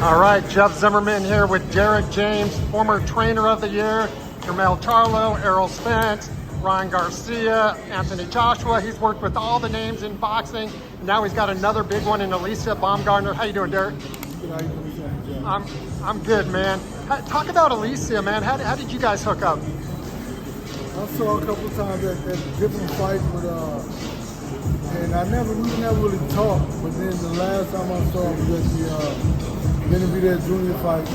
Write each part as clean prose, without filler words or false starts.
All right, Jeff Zimmerman here with Derrick James, former trainer of the year, Spence Charlo, Errol Spence, Ryan Garcia, Anthony Joshua. He's worked with all the names in boxing. Now he's got another big one in Alycia Baumgardner. How you doing, Derrick? Good. How you doing, Jeff? I'm good, man. Talk about Alycia, man. How did you guys hook up? I saw a couple times at different fights, and we never really talked. But then the last time I saw him was at the interview that junior fight,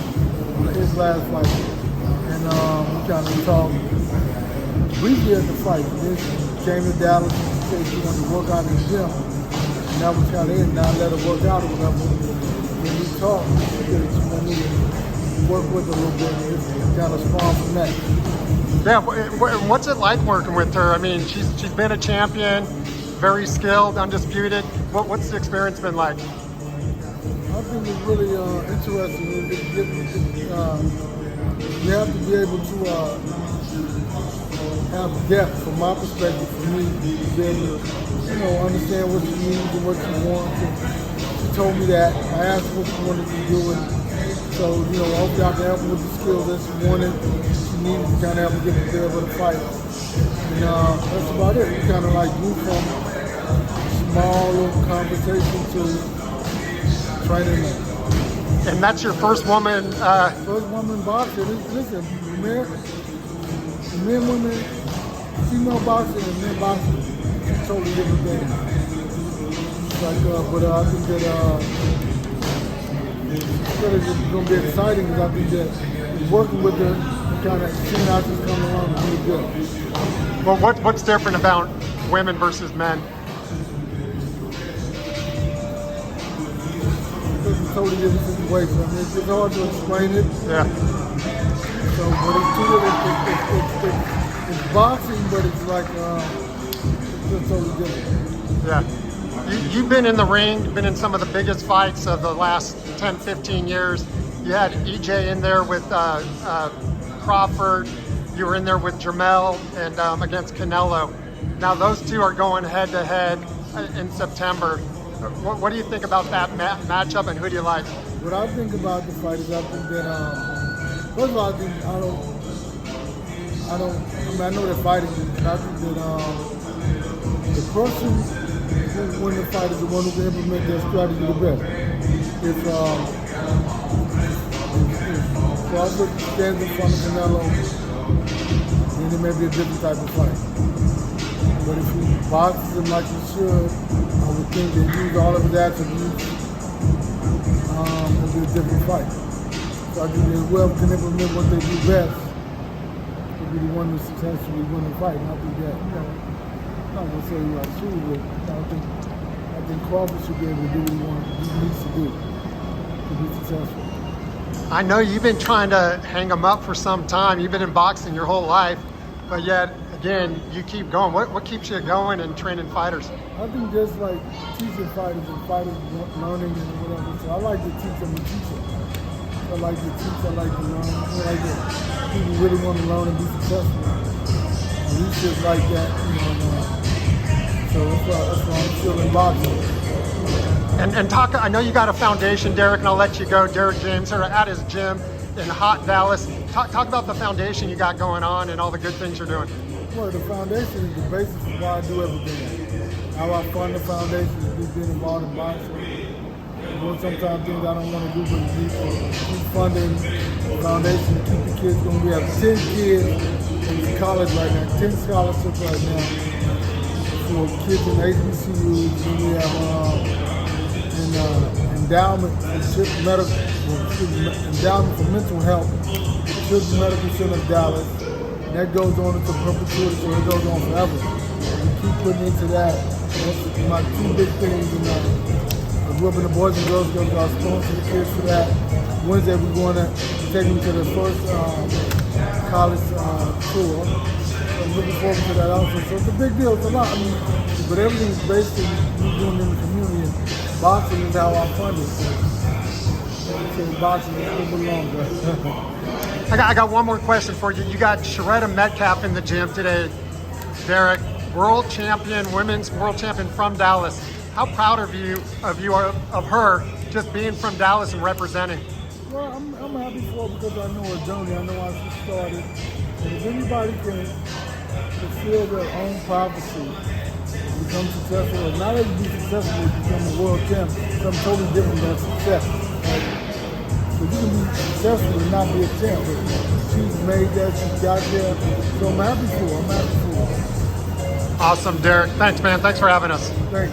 his last fight, and we kind of talked briefly at the fight. Then she came to Dallas and said she wanted to work out in the gym, and that was kind of it. Now I let her work out or whatever. When we talked, she said she wanted me to work with her a little bit. It's kind of spawned from that. Yeah, what's it like working with her? I mean, she's been a champion, very skilled, undisputed. What's the experience been like? I think it's really interesting. You have to be able to have depth, from my perspective, for me, to be able to, understand what you need and what you want. And she told me that. I asked her what she wanted to do, and so, hopefully I can help her with the skills that she wanted. She needed to kind of help her get prepared for the fight. And that's about it. We kind of like moved from small little conversation to training her. And that's your first woman? First woman boxer. Listen, men, women, female boxing and men boxing, it's totally different things. But I think that it's going to be exciting because I think that working with her, kind of seeing how she's coming along is really good. Well, what's different about women versus men? It's a totally different situation. I mean, it's hard to explain it. Yeah. So, but it's boxing, but it's like it's totally different. Yeah. You've been in the ring, you've been in some of the biggest fights of the last 10, 15 years. You had EJ in there with Crawford. You were in there with Jermell and against Canelo. Now those two are going head to head in September. What do you think about that matchup, and who do you like? What I think about the fight is I think that first of all, I know they're fighting, and I think that the person who wins the fight is the one who can implement their strategy the best. If Crawford stands in front of Canelo, then it may be a different type of fight. But if he boxes him like he should, I would think they use all of his attributes, it'll be a different fight. So I think they well can implement what they do best to be the one who successfully win the fight. And I think that, I'm not going to say who I choose, but I think Crawford should be able to do what he needs to do to be successful. I know you've been trying to hang him up for some time. You've been in boxing your whole life, but yet, again, you keep going. What keeps you going and training fighters? I think just like teaching fighters and fighters learning and whatever. So I like to teach them and teach them. I like to teach, I like to learn. I like that people really want to learn and be successful. And he's just like that, so that's why I'm still in boxing. And talk, I know you got a foundation, Derrick, and I'll let you go. Derrick James here at his gym in hot Dallas. Talk about the foundation you got going on and all the good things you're doing. Well, the foundation is the basis of why I do everything. How I fund the foundation is being involved in boxing. Doing sometimes things I don't want to do, but keep funding the foundation, keep the kids going. We have 10 kids in college right now, 10 scholarships right now for kids in HBCUs. And we have endowment for mental health, Children's Medical Center of Dallas. And that goes on into perpetuity, so it goes on forever. We keep putting into that. That's my two big things. I grew up in the Boys and Girls Club, so I sponsor the kids for that. Wednesday we're going to take them to the first college tour. So I'm looking forward to that also. So it's a big deal, it's a lot. But everything's based on me doing in the community. And boxing is how I fund it. So boxing is a little longer. I got one more question for you. You got Sharetta Metcalf in the gym today, Derrick, world champion, women's world champion from Dallas. How proud of her just being from Dallas and representing? Well, I'm happy for her because I know her journey. I know how she started. And if anybody can fulfill their own prophecy, become successful, or not only be successful, but become a world champion, something totally different than success. Right? So you can be successful and not be a champ. But she's made that, she got there. So I'm happy for her. I'm happy for her. Awesome, Derrick. Thanks, man. Thanks for having us. Thanks.